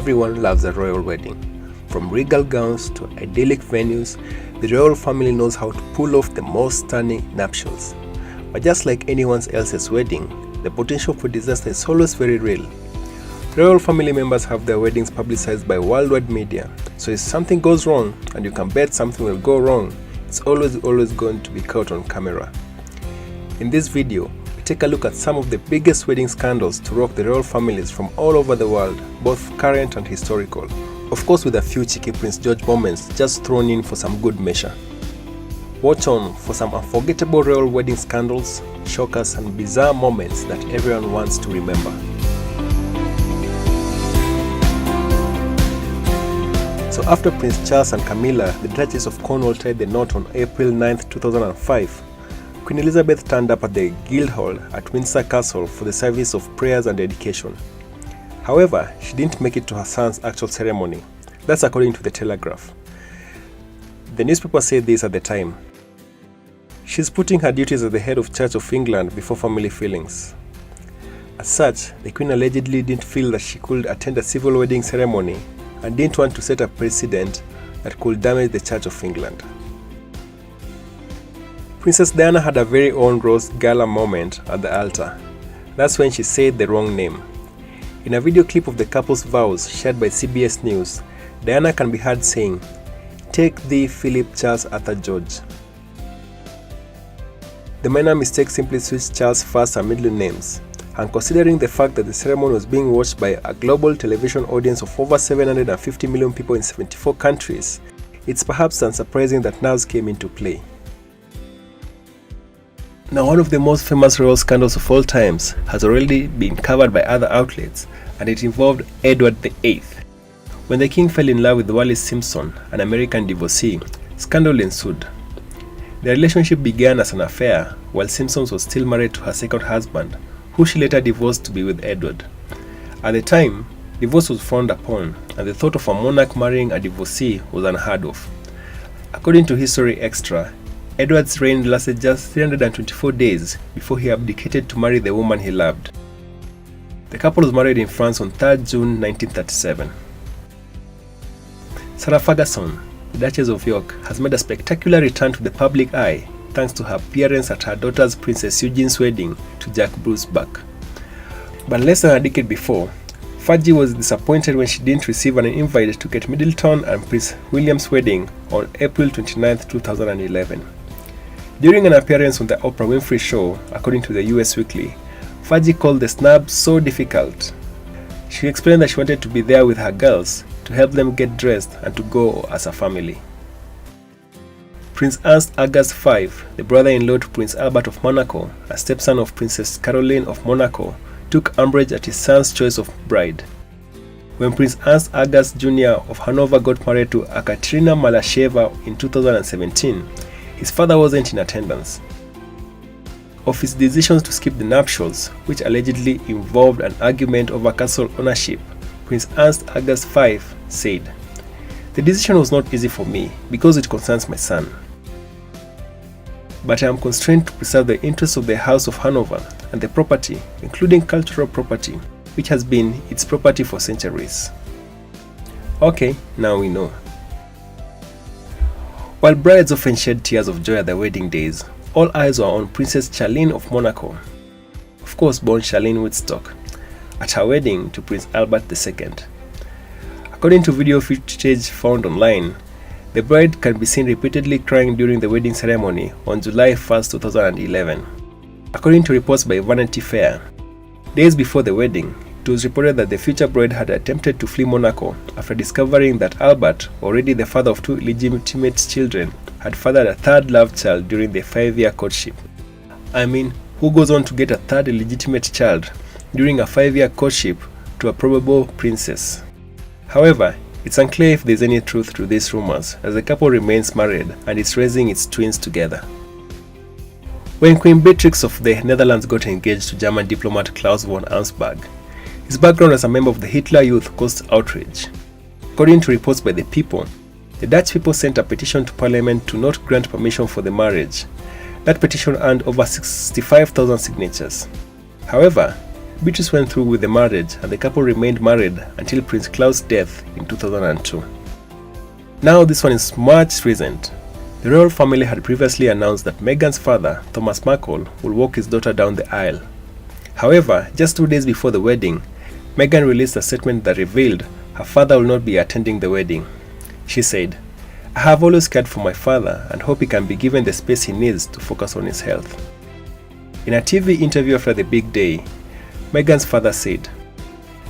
everyone loves a royal wedding. From regal gowns to idyllic venues, the royal family knows how to pull off the most stunning nuptials. But just like anyone else's wedding, the potential for disaster is always very real. Royal family members have their weddings publicized by worldwide media, so if something goes wrong, and you can bet something will go wrong, it's always going to be caught on camera. In this video, we take a look at some of the biggest wedding scandals to rock the royal families from all over the world, both current and historical. Of course, with a few cheeky Prince George moments just thrown in for some good measure. Watch on for some unforgettable royal wedding scandals, shockers and bizarre moments that everyone wants to remember. So after Prince Charles and Camilla, the Duchess of Cornwall, tied the knot on April 9, 2005, Queen Elizabeth turned up at the Guildhall at Windsor Castle for the service of prayers and dedication. However, she didn't make it to her son's actual ceremony. That's according to the Telegraph. The newspaper said this at the time. She's putting her duties as the head of Church of England before family feelings. As such, the Queen allegedly didn't feel that she could attend a civil wedding ceremony and didn't want to set a precedent that could damage the Church of England. Princess Diana had a very own rose gala moment at the altar. That's when she said the wrong name. In a video clip of the couple's vows shared by CBS News, Diana can be heard saying, "Take thee Philip Charles Arthur George." The minor mistake simply switched Charles' first and middle names, and considering the fact that the ceremony was being watched by a global television audience of over 750 million people in 74 countries, it's perhaps unsurprising that nerves came into play. Now, one of the most famous royal scandals of all times has already been covered by other outlets, and it involved Edward VIII. When the king fell in love with Wallis Simpson, an American divorcee, scandal ensued. Their relationship began as an affair while Simpson was still married to her second husband, who she later divorced to be with Edward. At the time, divorce was frowned upon, and the thought of a monarch marrying a divorcee was unheard of. According to History Extra, Edward's reign lasted just 324 days before he abdicated to marry the woman he loved. The couple was married in France on 3rd June 1937. Sarah Ferguson, the Duchess of York, has made a spectacular return to the public eye thanks to her appearance at her daughter's Princess Eugene's wedding to Jack Bruce-Buck. But less than a decade before, Fergie was disappointed when she didn't receive an invite to Kate Middleton and Prince William's wedding on April 29, 2011. During an appearance on the Oprah Winfrey Show, according to the US Weekly, Fergie called the snub so difficult. She explained that she wanted to be there with her girls to help them get dressed and to go as a family. Prince Ernst August V, the brother-in-law to Prince Albert of Monaco, a stepson of Princess Caroline of Monaco, took umbrage at his son's choice of bride. When Prince Ernst August Jr. of Hanover got married to Ekaterina Malasheva in 2017, his father wasn't in attendance. Of his decisions to skip the nuptials, which allegedly involved an argument over castle ownership, Prince Ernst August V said, "The decision was not easy for me because it concerns my son. But I am constrained to preserve the interests of the House of Hanover and the property, including cultural property, which has been its property for centuries." Okay, now we know. While brides often shed tears of joy at their wedding days, all eyes were on Princess Charlene of Monaco, of course born Charlene Woodstock, at her wedding to Prince Albert II. According to video footage found online, the bride can be seen repeatedly crying during the wedding ceremony on July 1, 2011. According to reports by Vanity Fair, days before the wedding, it was reported that the future bride had attempted to flee Monaco after discovering that Albert, already the father of two illegitimate children, had fathered a third love child during the 5-year courtship. I mean, who goes on to get a third illegitimate child during a 5-year courtship to a probable princess? However, it's unclear if there's any truth to these rumors, as the couple remains married and is raising its twins together. When Queen Beatrix of the Netherlands got engaged to German diplomat Klaus von Ansbach, his background as a member of the Hitler Youth caused outrage. According to reports by The People, the Dutch people sent a petition to Parliament to not grant permission for the marriage. That petition earned over 65,000 signatures. However, Beatrice went through with the marriage and the couple remained married until Prince Claus's death in 2002. Now this one is much recent. The royal family had previously announced that Meghan's father, Thomas Markle, will walk his daughter down the aisle. However, just 2 days before the wedding, Meghan released a statement that revealed her father will not be attending the wedding. She said, "I have always cared for my father and hope he can be given the space he needs to focus on his health." In a TV interview after the big day, Meghan's father said,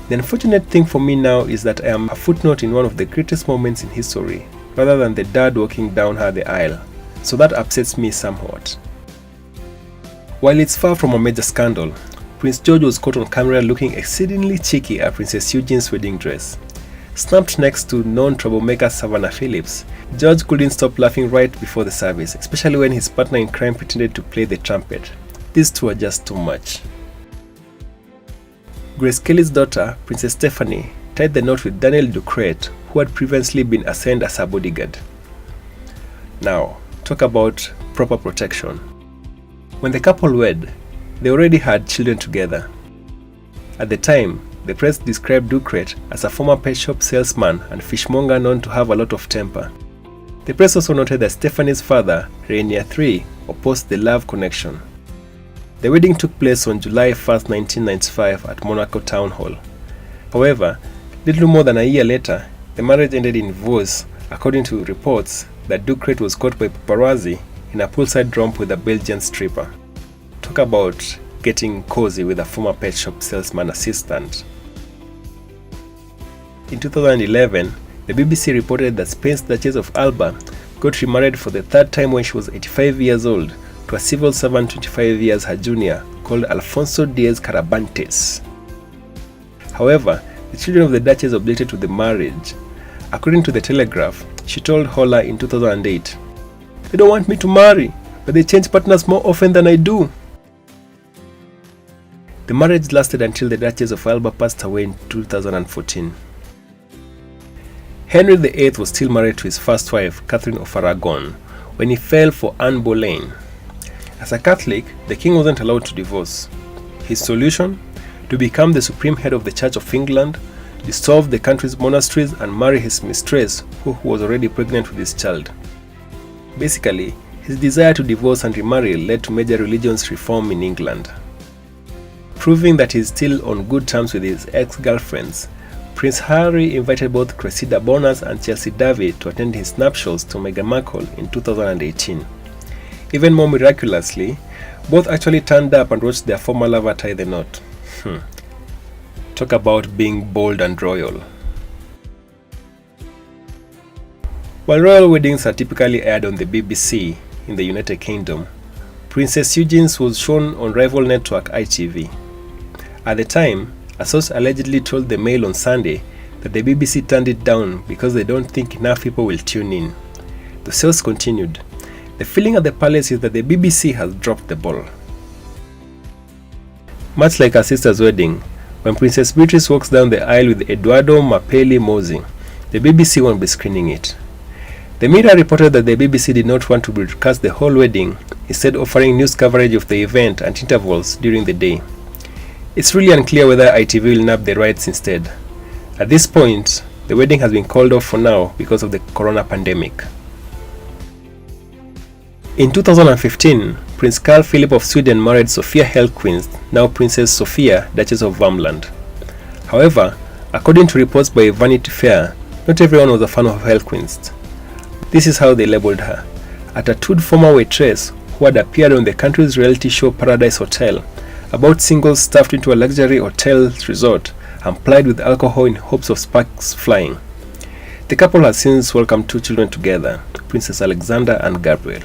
"The unfortunate thing for me now is that I am a footnote in one of the greatest moments in history, rather than the dad walking down her the aisle, so that upsets me somewhat." While it's far from a major scandal, Prince George was caught on camera looking exceedingly cheeky at Princess Eugene's wedding dress. Snapped next to known troublemaker Savannah Phillips, George couldn't stop laughing right before the service, especially when his partner in crime pretended to play the trumpet. These two are just too much. Grace Kelly's daughter, Princess Stephanie, tied the knot with Daniel Ducret, who had previously been assigned as her bodyguard. Now, talk about proper protection. When the couple wed, they already had children together. At the time, the press described Ducret as a former pet shop salesman and fishmonger known to have a lot of temper. The press also noted that Stephanie's father, Rainier III, opposed the love connection. The wedding took place on July 1, 1995 at Monaco Town Hall. However, little more than a year later, the marriage ended in divorce, according to reports that Ducret was caught by paparazzi in a poolside romp with a Belgian stripper. Talk about getting cozy with a former pet shop salesman assistant. In 2011, the BBC reported that Spain's Duchess of Alba got remarried for the third time when she was 85 years old to a civil servant 25 years her junior called Alfonso Diaz Carabantes. However, the children of the Duchess objected to the marriage. According to the Telegraph, she told Hola in 2008, "They don't want me to marry, but they change partners more often than I do." The marriage lasted until the Duchess of Alba passed away in 2014. Henry VIII was still married to his first wife, Catherine of Aragon, when he fell for Anne Boleyn. As a Catholic, the king wasn't allowed to divorce. His solution? To become the supreme head of the Church of England, dissolve the country's monasteries and marry his mistress, who was already pregnant with his child. Basically, his desire to divorce and remarry led to major religious reform in England. Proving that he's still on good terms with his ex-girlfriends, Prince Harry invited both Cressida Bonas and Chelsea Davy to attend his nuptials to Meghan Markle in 2018. Even more miraculously, both actually turned up and watched their former lover tie the knot. Talk about being bold and royal. While royal weddings are typically aired on the BBC in the United Kingdom, Princess Eugene's was shown on rival network ITV. At the time, a source allegedly told the Mail on Sunday that the BBC turned it down because they don't think enough people will tune in. The source continued, "The feeling at the palace is that the BBC has dropped the ball." Much like her sister's wedding, when Princess Beatrice walks down the aisle with Eduardo Mapelli Mossi, the BBC won't be screening it. The Mirror reported that the BBC did not want to broadcast the whole wedding, instead offering news coverage of the event at intervals during the day. It's really unclear whether ITV will nab the rights instead. At this point, the wedding has been called off for now because of the corona pandemic. In 2015, Prince Carl Philip of Sweden married Sofia Hellquist, now Princess Sofia, Duchess of Värmland. However, according to reports by Vanity Fair, not everyone was a fan of Hellquist. This is how they labeled her: a tattooed former waitress who had appeared on the country's reality show Paradise Hotel, about singles stuffed into a luxury hotel resort and plied with alcohol in hopes of sparks flying. The couple has since welcomed 2 children together, Princess Alexander and Gabriel.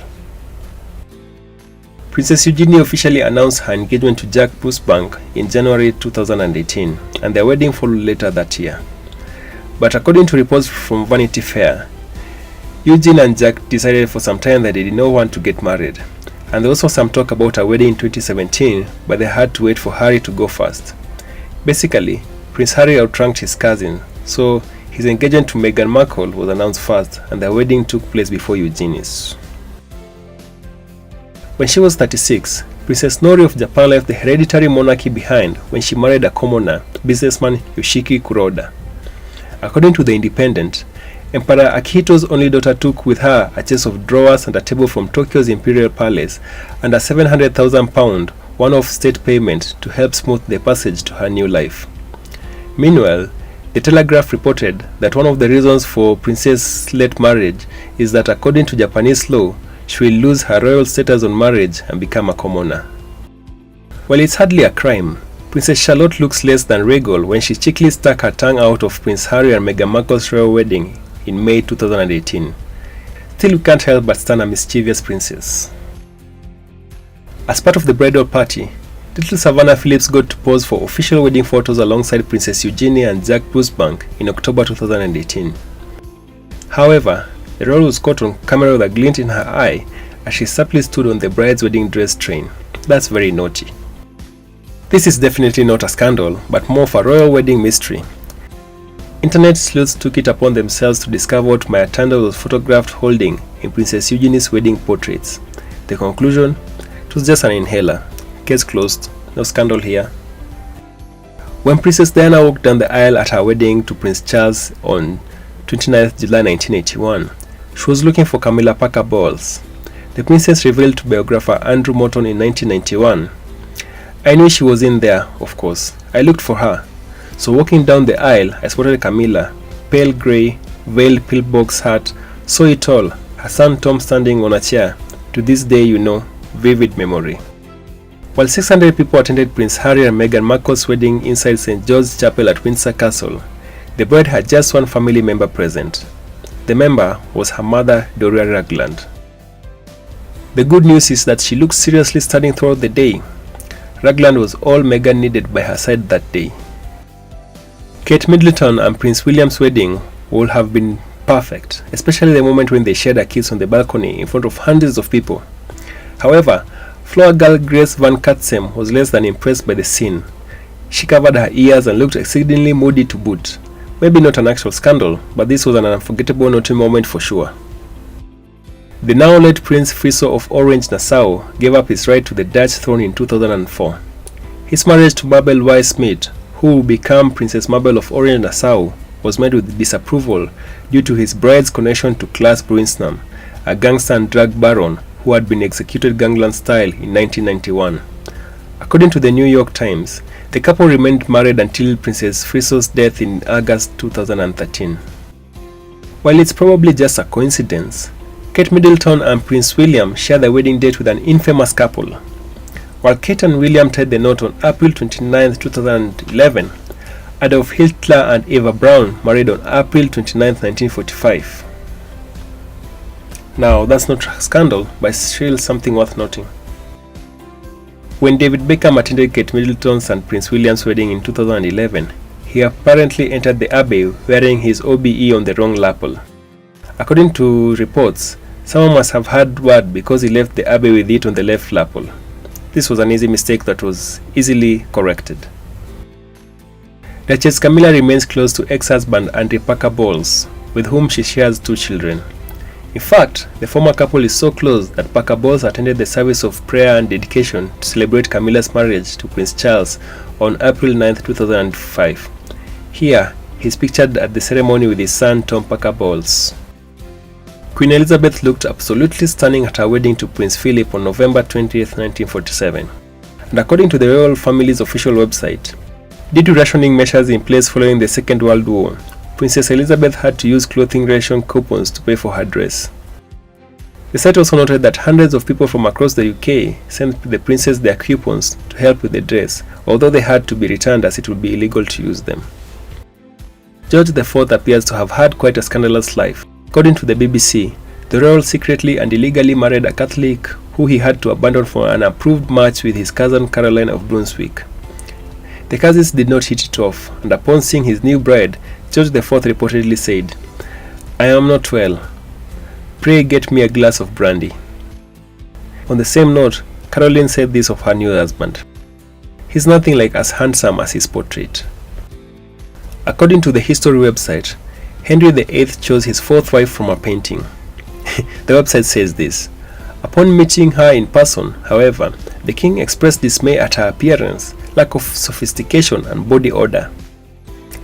Princess Eugenie officially announced her engagement to Jack Brucebank in January 2018, and their wedding followed later that year. But according to reports from Vanity Fair, Eugene and Jack decided for some time that they did not want to get married, and there was also some talk about a wedding in 2017, but they had to wait for Harry to go first. Basically, Prince Harry outranked his cousin, so his engagement to Meghan Markle was announced first, and their wedding took place before Eugenie's. When she was 36, Princess Nori of Japan left the hereditary monarchy behind when she married a commoner, businessman Yoshiki Kuroda. According to The Independent, Emperor Akihito's only daughter took with her a chest of drawers and a table from Tokyo's Imperial Palace and a £700,000 one-off state payment to help smooth the passage to her new life. Meanwhile, The Telegraph reported that one of the reasons for Princess' late marriage is that according to Japanese law, she will lose her royal status on marriage and become a commoner. While it's hardly a crime, Princess Charlotte looks less than regal when she cheekily stuck her tongue out of Prince Harry and Meghan Markle's royal wedding in May 2018. Still, we can't help but stand a mischievous princess. As part of the bridal party, little Savannah Phillips got to pose for official wedding photos alongside Princess Eugenie and Jack Brucebank in October 2018. However, the royal was caught on camera with a glint in her eye as she supplely stood on the bride's wedding dress train. That's very naughty. This is definitely not a scandal, but more of a royal wedding mystery. Internet sleuths took it upon themselves to discover what Maya Tandon was photographed holding in Princess Eugenie's wedding portraits. The conclusion? It was just an inhaler. Case closed. No scandal here. When Princess Diana walked down the aisle at her wedding to Prince Charles on 29th July 1981, she was looking for Camilla Parker Bowles. The princess revealed to biographer Andrew Morton in 1991, "I knew she was in there, of course. I looked for her. So walking down the aisle, I spotted Camilla, pale grey, veiled pillbox hat, saw it all, her son Tom standing on a chair. To this day, vivid memory." While 600 people attended Prince Harry and Meghan Markle's wedding inside St. George's Chapel at Windsor Castle, the bride had just one family member present. The member was her mother, Doria Ragland. The good news is that she looked seriously stunning throughout the day. Ragland was all Meghan needed by her side that day. Kate Middleton and Prince William's wedding would have been perfect, especially the moment when they shared a kiss on the balcony in front of hundreds of people. However, floor girl Grace Van Katsem was less than impressed by the scene. She covered her ears and looked exceedingly moody to boot. Maybe not an actual scandal, but this was an unforgettable naughty moment for sure. The now late Prince Friso of Orange-Nassau gave up his right to the Dutch throne in 2004. His marriage to Mabel Weiss-Smith, who would become Princess Mabel of Orange-Nassau, was met with disapproval due to his bride's connection to Klaas Bruinsma, a gangster and drug baron who had been executed gangland style in 1991. According to the New York Times, the couple remained married until Princess Friso's death in August 2013. While it's probably just a coincidence, Kate Middleton and Prince William share the wedding date with an infamous couple. While Kate and William tied the knot on April 29, 2011, Adolf Hitler and Eva Braun married on April 29, 1945. Now, that's not a scandal, but it's still something worth noting. When David Beckham attended Kate Middleton's and Prince William's wedding in 2011, he apparently entered the abbey wearing his OBE on the wrong lapel. According to reports, someone must have had word because he left the abbey with it on the left lapel. This was an easy mistake that was easily corrected. Duchess Camilla remains close to ex-husband Andrew Parker Bowles, with whom she shares 2 children. In fact, the former couple is so close that Parker Bowles attended the service of prayer and dedication to celebrate Camilla's marriage to Prince Charles on April 9, 2005. Here, he is pictured at the ceremony with his son Tom Parker Bowles. Queen Elizabeth looked absolutely stunning at her wedding to Prince Philip on November 20, 1947. And according to the royal family's official website, due to rationing measures in place following the Second World War, Princess Elizabeth had to use clothing ration coupons to pay for her dress. The site also noted that hundreds of people from across the UK sent the princess their coupons to help with the dress, although they had to be returned as it would be illegal to use them. George IV appears to have had quite a scandalous life. According to the BBC, the royal secretly and illegally married a Catholic who he had to abandon for an approved match with his cousin Caroline of Brunswick. The cousins did not hit it off, and upon seeing his new bride, George IV reportedly said, "I am not well. Pray get me a glass of brandy." On the same note, Caroline said this of her new husband: "He's nothing like as handsome as his portrait." According to the history website, Henry VIII chose his 4th wife from a painting. The website says this: upon meeting her in person, however, The king expressed dismay at her appearance, lack of sophistication, and body odor.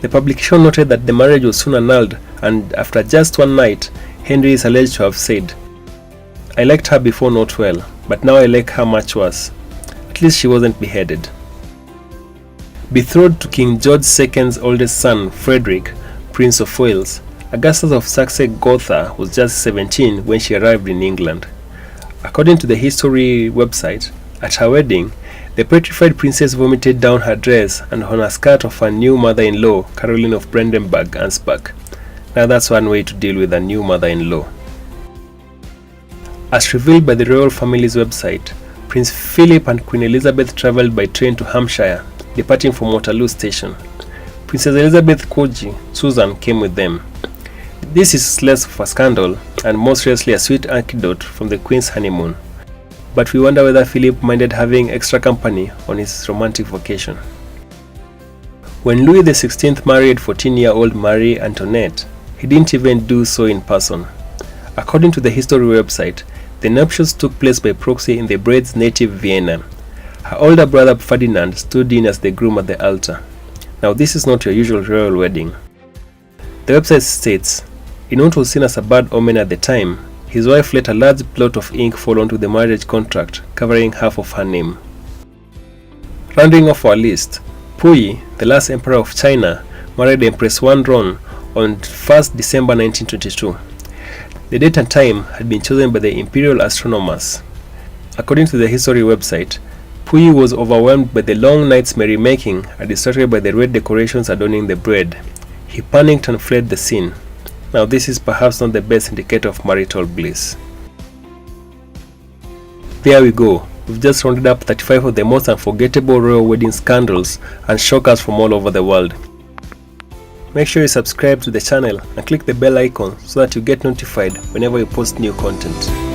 The publication noted that the marriage was soon annulled, and after just one night, Henry is alleged to have said, "I liked her before not well, but now I like her much worse. At least she wasn't beheaded." Betrothed to King George II's oldest son, Frederick, Prince of Wales, Augustus of Saxe-Gotha was just 17 when she arrived in England. According to the history website, at her wedding, the petrified princess vomited down her dress and on her skirt of her new mother-in-law, Caroline of Brandenburg-Ansbach. Now that's one way to deal with a new mother-in-law. As revealed by the royal family's website, Prince Philip and Queen Elizabeth travelled by train to Hampshire, departing from Waterloo Station. Princess Elizabeth's Koji, Susan, came with them. This is less of a scandal and more seriously a sweet anecdote from the Queen's honeymoon. But we wonder whether Philip minded having extra company on his romantic vacation. When Louis XVI married 14-year-old Marie Antoinette, he didn't even do so in person. According to the history website, the nuptials took place by proxy in the bride's native Vienna. Her older brother Ferdinand stood in as the groom at the altar. Now this is not your usual royal wedding. The website states, in what was seen as a bad omen at the time, his wife let a large blot of ink fall onto the marriage contract, covering half of her name. Rounding off our list, Puyi, the last emperor of China, married Empress Wanrong on 1st December 1922. The date and time had been chosen by the imperial astronomers. According to the history website, Puyi was overwhelmed by the long night's merrymaking and distracted by the red decorations adorning the bread. He panicked and fled the scene. Now this is perhaps not the best indicator of marital bliss. There we go. We've just rounded up 35 of the most unforgettable royal wedding scandals and shockers from all over the world. Make sure you subscribe to the channel and click the bell icon so that you get notified whenever we post new content.